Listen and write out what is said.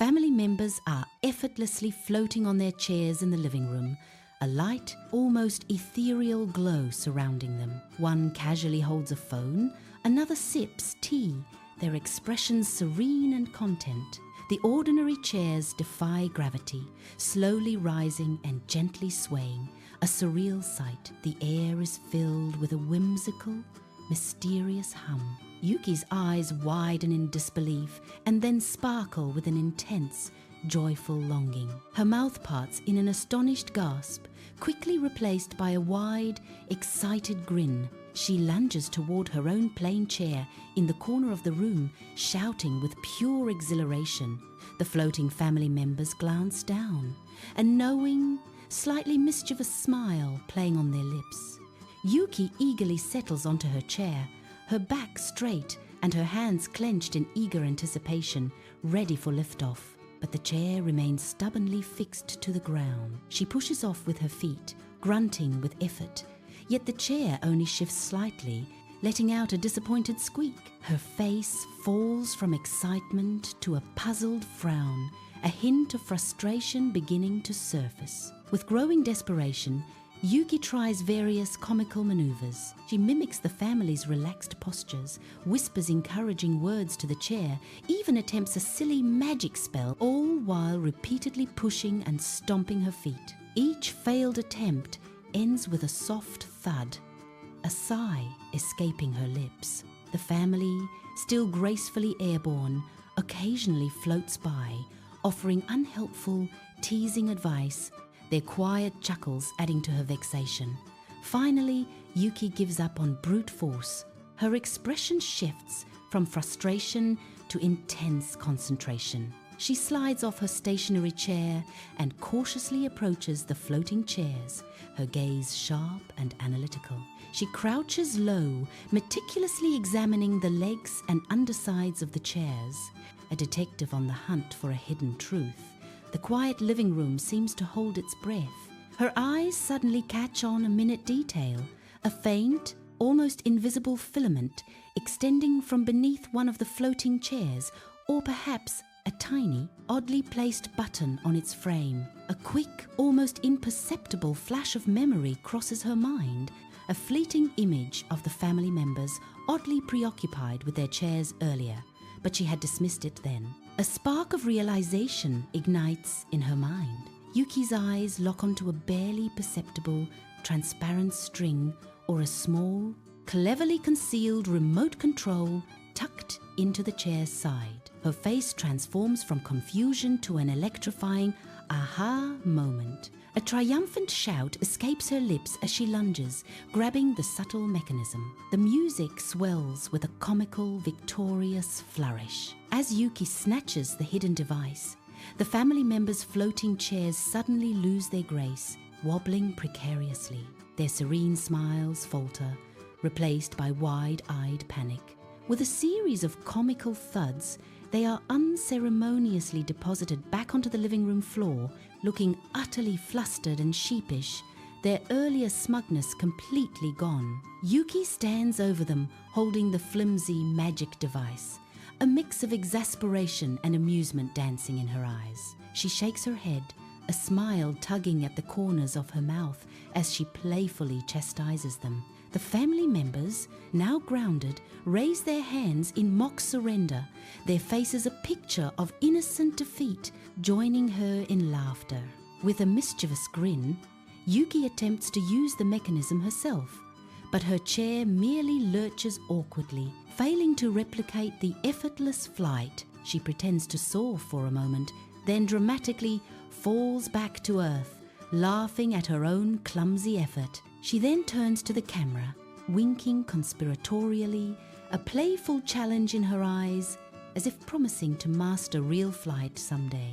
Family members are effortlessly floating on their chairs in the living room, a light, almost ethereal glow surrounding them. One casually holds a phone, another sips tea, their expressions serene and content. The ordinary chairs defy gravity, slowly rising and gently swaying, a surreal sight. The air is filled with a whimsical, mysterious hum. Yuki's eyes widen in disbelief and then sparkle with an intense, joyful longing. Her mouth parts in an astonished gasp, quickly replaced by a wide, excited grin. She lunges toward her own plain chair in the corner of the room, shouting with pure exhilaration. The floating family members glance down, a knowing, slightly mischievous smile playing on their lips. Yuki eagerly settles onto her chair, her back straight and her hands clenched in eager anticipation, ready for liftoff. But the chair remains stubbornly fixed to the ground. She pushes off with her feet, grunting with effort, yet the chair only shifts slightly, letting out a disappointed squeak. Her face falls from excitement to a puzzled frown, a hint of frustration beginning to surface. With growing desperation, Yuki tries various comical maneuvers. She mimics the family's relaxed postures, whispers encouraging words to the chair, even attempts a silly magic spell, all while repeatedly pushing and stomping her feet. Each failed attempt ends with a soft thud, a sigh escaping her lips. The family, still gracefully airborne, occasionally floats by, offering unhelpful, teasing advice, their quiet chuckles adding to her vexation. Finally, Yuki gives up on brute force. Her expression shifts from frustration to intense concentration. She slides off her stationary chair and cautiously approaches the floating chairs, her gaze sharp and analytical. She crouches low, meticulously examining the legs and undersides of the chairs, a detective on the hunt for a hidden truth. The quiet living room seems to hold its breath. Her eyes suddenly catch on a minute detail, a faint, almost invisible filament extending from beneath one of the floating chairs, or perhaps a tiny, oddly placed button on its frame. A quick, almost imperceptible flash of memory crosses her mind, a fleeting image of the family members oddly preoccupied with their chairs earlier, but she had dismissed it then. A spark of realization ignites in her mind. Yuki's eyes lock onto a barely perceptible, transparent string or a small, cleverly concealed remote control tucked into the chair's side. Her face transforms from confusion to an electrifying aha moment. A triumphant shout escapes her lips as she lunges, grabbing the subtle mechanism. The music swells with a comical, victorious flourish. As Yuki snatches the hidden device, the family members' floating chairs suddenly lose their grace, wobbling precariously. Their serene smiles falter, replaced by wide-eyed panic. With a series of comical thuds, they are unceremoniously deposited back onto the living room floor, looking utterly flustered and sheepish, their earlier smugness completely gone. Yuki stands over them, holding the flimsy magic device, a mix of exasperation and amusement dancing in her eyes. She shakes her head, a smile tugging at the corners of her mouth as she playfully chastises them. The family members, now grounded, raise their hands in mock surrender, their faces a picture of innocent defeat, joining her in laughter. With a mischievous grin, Yuki attempts to use the mechanism herself, but her chair merely lurches awkwardly, failing to replicate the effortless flight. She pretends to soar for a moment, then dramatically falls back to earth, laughing at her own clumsy effort. She then turns to the camera, winking conspiratorially, a playful challenge in her eyes, as if promising to master real flight someday.